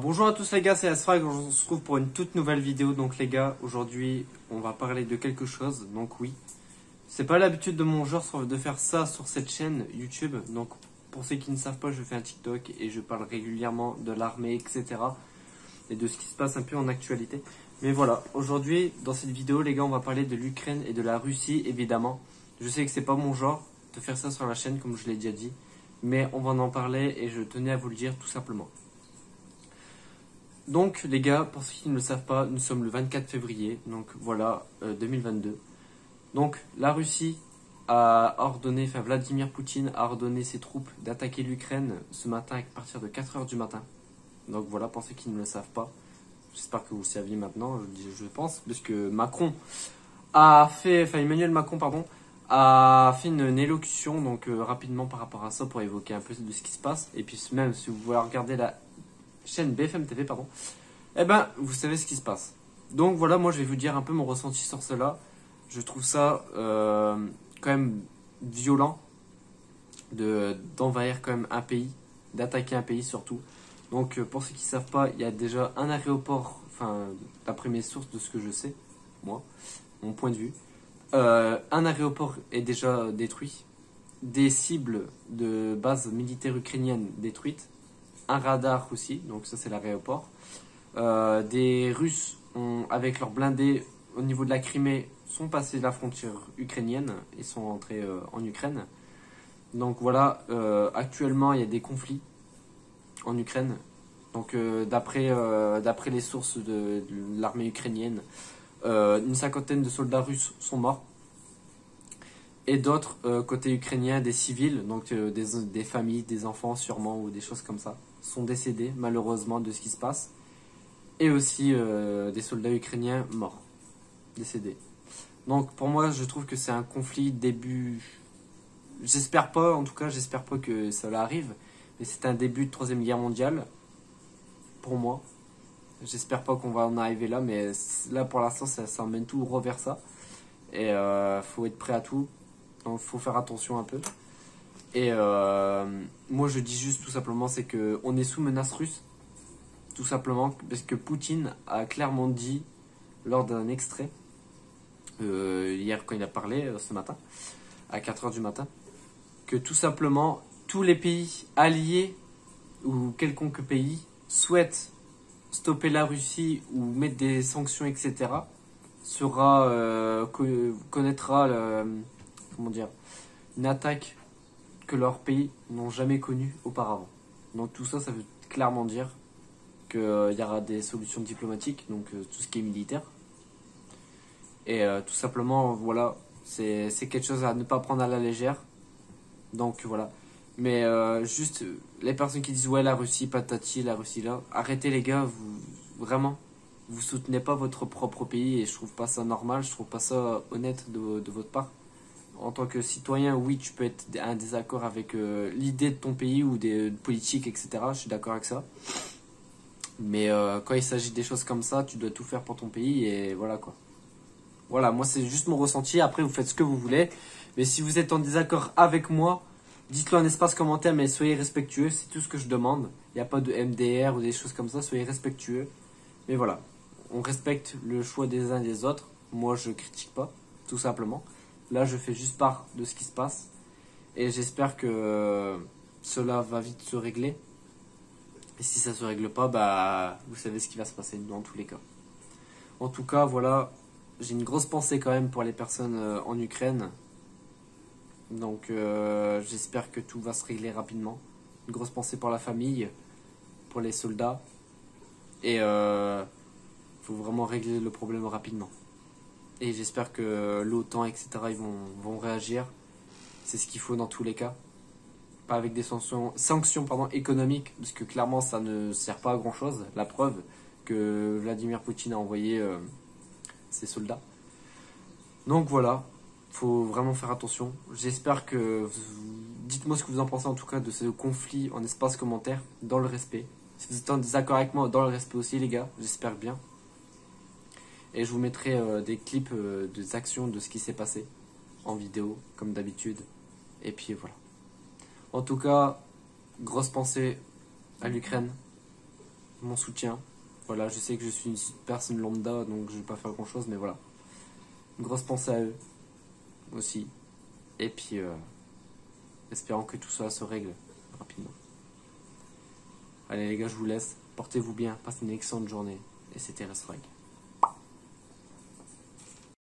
Bonjour à tous les gars, c'est Asfrag, on se retrouve pour une toute nouvelle vidéo. Donc les gars, aujourd'hui on va parler de quelque chose. Donc oui, c'est pas l'habitude de mon genre de faire ça sur cette chaîne YouTube. Donc pour ceux qui ne savent pas, je fais un TikTok et je parle régulièrement de l'armée, etc. Et de ce qui se passe un peu en actualité. Mais voilà, aujourd'hui dans cette vidéo les gars, on va parler de l'Ukraine et de la Russie évidemment. Je sais que c'est pas mon genre de faire ça sur la chaîne comme je l'ai déjà dit. Mais on va en parler et je tenais à vous le dire tout simplement. Donc les gars, pour ceux qui ne le savent pas, nous sommes le 24 février, donc voilà, 2022. Donc la Russie a ordonné, enfin Vladimir Poutine a ordonné ses troupes d'attaquer l'Ukraine ce matin à partir de 4 heures du matin. Donc voilà, pour ceux qui ne le savent pas, j'espère que vous le saviez maintenant, je pense, parce que Emmanuel Macron, pardon, a fait une élocution, donc rapidement par rapport à ça pour évoquer un peu de ce qui se passe. Et puis même si vous voulez regarder la chaîne BFM TV, pardon, eh ben, vous savez ce qui se passe. Donc voilà, moi je vais vous dire un peu mon ressenti sur cela. Je trouve ça quand même violent d'envahir quand même un pays, d'attaquer un pays surtout. Donc pour ceux qui ne savent pas, il y a déjà un aéroport, enfin d'après mes sources de ce que je sais, moi, mon point de vue, un aéroport est déjà détruit, des cibles de bases militaires ukrainiennes détruites, un radar aussi, donc ça c'est l'aéroport. Des Russes, avec leurs blindés au niveau de la Crimée, sont passés la frontière ukrainienne et sont entrés en Ukraine. Donc voilà, actuellement il y a des conflits en Ukraine. Donc d'après les sources de l'armée ukrainienne, une cinquantaine de soldats russes sont morts. Et d'autres, côté ukrainien, des civils, donc des familles, des enfants sûrement, ou des choses comme ça, sont décédés malheureusement de ce qui se passe. Et aussi des soldats ukrainiens morts, décédés. Donc pour moi, je trouve que c'est un conflit début... J'espère pas, en tout cas, j'espère pas que ça arrive. Mais c'est un début de 3e guerre mondiale, pour moi. J'espère pas qu'on va en arriver là, mais là pour l'instant, ça emmène tout vers ça. Et faut être prêt à tout. Donc faut faire attention un peu. Et moi je dis juste tout simplement, c'est que on est sous menace russe. Tout simplement parce que Poutine a clairement dit lors d'un extrait, hier quand il a parlé ce matin, à 4 heures du matin, que tout simplement tous les pays alliés ou quelconque pays souhaitent stopper la Russie ou mettre des sanctions, etc., connaîtra comment dire, une attaque que leurs pays n'ont jamais connue auparavant. Donc tout ça, ça veut clairement dire qu'il y aura des solutions diplomatiques, donc tout ce qui est militaire. Et tout simplement, voilà, c'est quelque chose à ne pas prendre à la légère. Donc voilà. Mais juste, les personnes qui disent ouais, la Russie, patati, la Russie là, arrêtez les gars, vraiment, vous soutenez pas votre propre pays et je trouve pas ça normal, je trouve pas ça honnête de votre part. En tant que citoyen, oui, tu peux être en désaccord avec l'idée de ton pays ou des politiques, etc. Je suis d'accord avec ça. Mais quand il s'agit des choses comme ça, tu dois tout faire pour ton pays et voilà quoi. Voilà, moi c'est juste mon ressenti. Après, vous faites ce que vous voulez. Mais si vous êtes en désaccord avec moi, dites-le en espace commentaire, mais soyez respectueux. C'est tout ce que je demande. Il n'y a pas de MDR ou des choses comme ça. Soyez respectueux. Mais voilà, on respecte le choix des uns et des autres. Moi, je critique pas, tout simplement. Là, je fais juste part de ce qui se passe. Et j'espère que cela va vite se régler. Et si ça se règle pas, bah, vous savez ce qui va se passer dans tous les cas. En tout cas, voilà, j'ai une grosse pensée quand même pour les personnes en Ukraine. Donc, j'espère que tout va se régler rapidement. Une grosse pensée pour la famille, pour les soldats. Et faut vraiment régler le problème rapidement. Et j'espère que l'OTAN, etc., ils vont réagir. C'est ce qu'il faut dans tous les cas. Pas avec des sanctions économiques, parce que clairement ça ne sert pas à grand chose. La preuve que Vladimir Poutine a envoyé ses soldats. Donc voilà, faut vraiment faire attention. J'espère que dites-moi ce que vous en pensez en tout cas de ce conflit en espace commentaire, dans le respect. Si vous êtes en désaccord avec moi, dans le respect aussi les gars, j'espère bien. Et je vous mettrai des clips des actions de ce qui s'est passé en vidéo, comme d'habitude. Et puis voilà. En tout cas, grosse pensée à l'Ukraine. mon soutien. Voilà, je sais que je suis une personne lambda, donc je vais pas faire grand chose, mais voilà. Une grosse pensée à eux aussi. Et puis, espérant que tout ça se règle rapidement. Allez les gars, je vous laisse. Portez-vous bien, passez une excellente journée. Et c'était Restfrag.